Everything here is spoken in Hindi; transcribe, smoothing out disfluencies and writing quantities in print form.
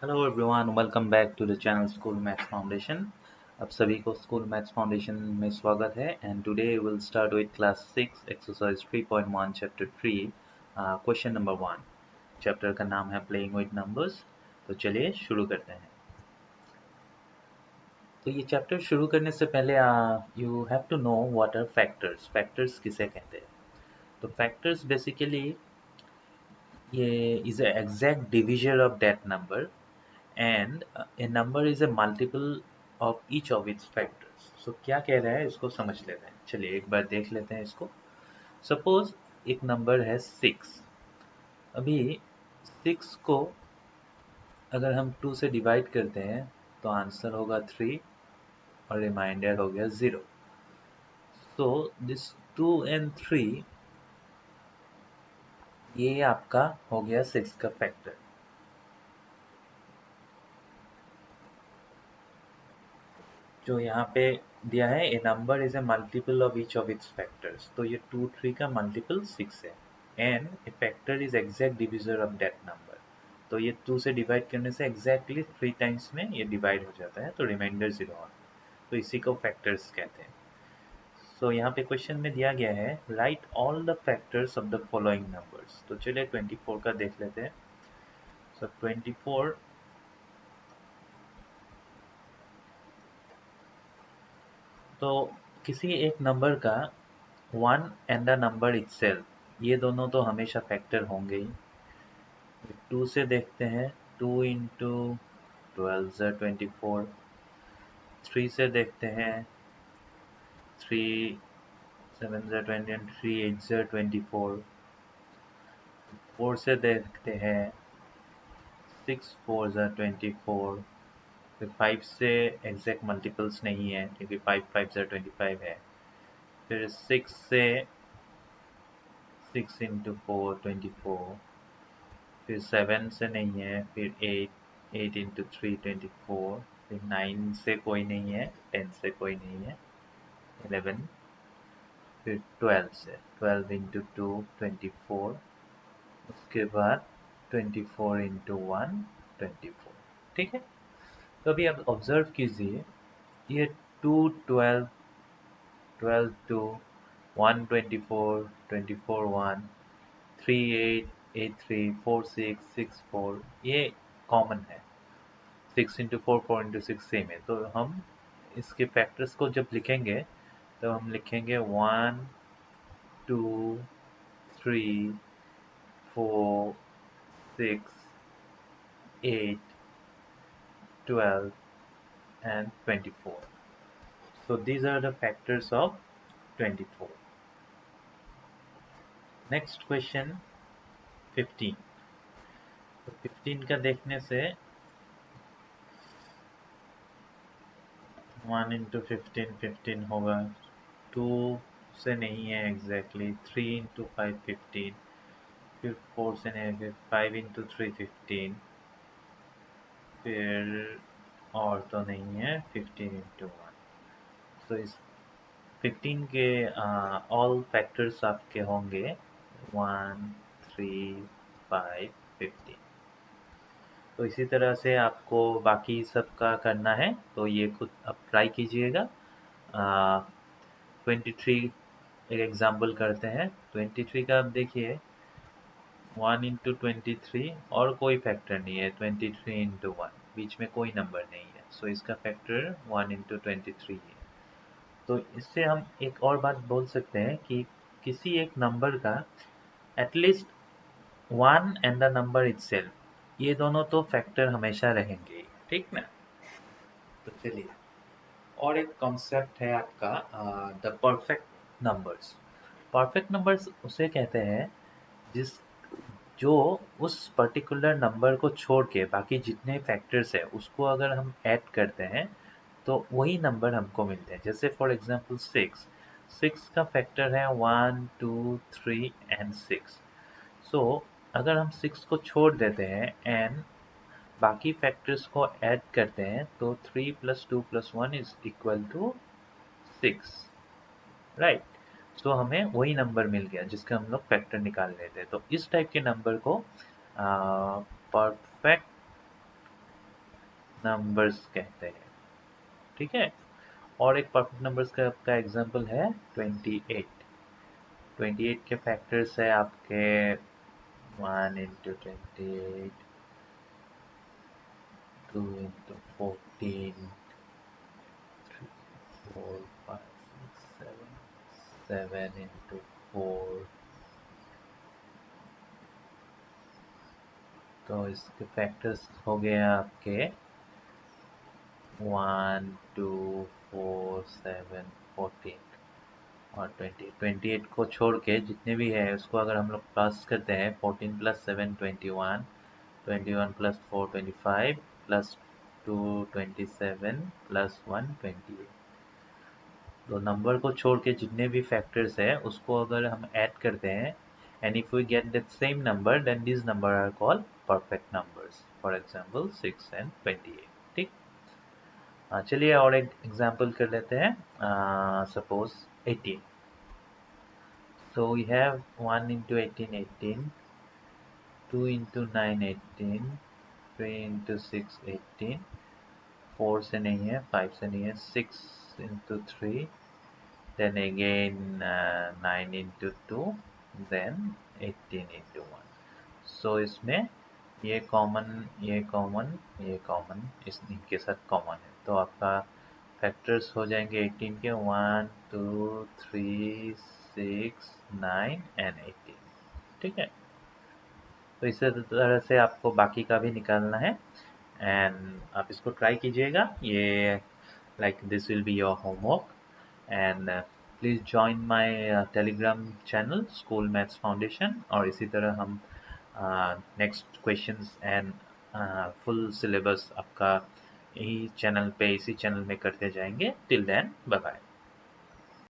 Hello everyone, welcome back to the channel school maths foundation. आप सभी को स्कूल मैथ्स फाउंडेशन में स्वागत है। And today will start with class 6 exercise 3.1 chapter 3 question number 1। Chapter का नाम है प्लेइंग विद नंबर्स। तो चलिए शुरू करते हैं। तो ये चैप्टर शुरू करने से पहले you have to know what are factors. Factors किसे कहते हैं? तो फैक्टर्स बेसिकली ये is a exact division of that number and a number is a multiple of each of its factors. So क्या कह रहा है इसको समझ लेते हैं। चलिए एक बार देख लेते हैं इसको। सपोज एक नंबर है 6। अभी 6 को अगर हम 2 से डिवाइड करते हैं तो आंसर होगा 3 और रिमाइंडर हो गया 0। सो दिस 2 and 3 ये आपका हो गया 6 का फैक्टर। जो यहाँ पे दिया है a number is a multiple of each of its factors. तो ये 2 3 का मल्टीपल 6 है and a factor is exact divisor of that number. तो ये 2 से डिवाइड करने से एग्जैक्टली 3 टाइम्स में ये डिवाइड हो जाता है, तो रिमाइंडर 0 आता है। तो इसी को फैक्टर्स कहते हैं। सो यहाँ पे क्वेश्चन में दिया गया है right all the factors of the following numbers. तो चलिए 24 का देख लेते हैं। सो 24 तो किसी एक नंबर का 1 एंड द नंबर इटसेल्फ, ये दोनों तो हमेशा फैक्टर होंगे ही। 2 से देखते हैं, 2 इंटू 12 ज़ा 24। 3 से देखते हैं, 3 7 ज़ा 20 एंड 3 8 ज़ा 24। 4 से देखते हैं, 6 4 ज़ा 24। फिर 5 से एग्जैक्ट मल्टीपल्स नहीं है क्योंकि 5 5 ज़ा 25 है। फिर 6 से 6 इंटू 4 24। फिर 7 से नहीं है, फिर 8 8 इंटू 3 24। फिर 9 से कोई नहीं है, 10 से कोई नहीं है, 11। फिर 12 से 12 इंटू 2 24। उसके बाद 24 इंटू 1 24। ठीक है। तो अभी आप ऑब्जर्व कीजिए, ये 2 12 12 2 1 24 24 1 3 8 8 3 4 6 6 4 ये कॉमन है। 6 इंटू 4 4 इंटू 6 सेम है। तो हम इसके फैक्टर्स को जब लिखेंगे तो हम लिखेंगे 1 2 3 4 6 8 12 and 24. So these are the factors of 24. Next question 15। तो 15 का देखने से 1 इंटू 15 15 होगा। 2 से नहीं है एग्जैक्टली। 3 इंटू 5 15। फिर 4 से नहीं है, फिर 5 इंटू 3 15। फिर और तो नहीं है 15 इंटू 1। तो इस 15 के ऑल फैक्टर्स आपके होंगे 1 3 5 15। तो इसी तरह से आपको बाकी सब का करना है, तो ये खुद आप ट्राई कीजिएगा। 23 एक एग्जाम्पल करते हैं। 23 का आप देखिए, 1 इंटू 23 और कोई फैक्टर नहीं है। 23 इंटू 1 बीच में कोई नंबर नहीं है, सो इसका फैक्टर 1 इंटू 23 है। तो इससे हम एक और बात बोल सकते हैं कि किसी एक नंबर का at least 1 and the number itself, ये दोनों तो फैक्टर हमेशा रहेंगे, ठीक ना। तो चलिए, और एक कॉन्सेप्ट है आपका the perfect numbers. Perfect numbers उसे कहते हैं जिस जो उस पर्टिकुलर नंबर को छोड़ के बाकी जितने फैक्टर्स है उसको अगर हम ऐड करते हैं तो वही नंबर हमको मिलते हैं। जैसे फॉर एग्जांपल 6। 6 का फैक्टर है 1 2 3 एंड 6। सो अगर हम 6 को छोड़ देते हैं एंड बाकी फैक्टर्स को ऐड करते हैं तो 3 plus 2 plus 1 is equal to 6, right. So हमें वही नंबर मिल गया जिसका हम लोग फैक्टर निकाल लेते हैं। तो इस टाइप के नंबर को परफेक्ट नंबर्स कहते हैं। ठीक है, और एक परफेक्ट नंबर्स का एग्जांपल है 28। 28 के फैक्टर्स है आपके 1 इंटू 28, 2 इंटू 14, 3, 4, 5, 6, 7, 7 इंटू 4। तो इसके फैक्टर्स हो गए आपके 1, 2, 4, 7, 14 और 28 को छोड़ के जितने भी है उसको अगर हम लोग प्लस करते हैं 14 प्लस 7 21, 21 प्लस 4 25 प्लस 2 27 प्लस 1 28। तो नंबर को छोड़ के जितने भी फैक्टर्स है उसको अगर हम ऐड करते हैं and if we get that same number then these number are called perfect numbers, for example 6 and 28। ठीक, चलिए और एक एग्जांपल कर लेते हैं। Suppose 18। so we have 1 into 18 18, 2 into 9 18, 3 into 6 18, 4 से नहीं है, 5 से नहीं है, 6 into 3, then again 9 into 2, then 18 into 1। so इसमें ये कॉमन, ये कॉमन, ये कॉमन, इस इनके साथ कॉमन है, तो आपका फैक्टर्स हो जाएंगे 18 के 1 2 3 6 9 एंड 18। ठीक है, तो इस तरह से आपको बाकी का भी निकालना है एंड आप इसको ट्राई कीजिएगा। ये like this will be your homework and please join my telegram channel school maths foundation और इसी तरह हम next questions and full syllabus आपका यही चैनल पे, इसी चैनल में करते जाएंगे। Till then bye bye.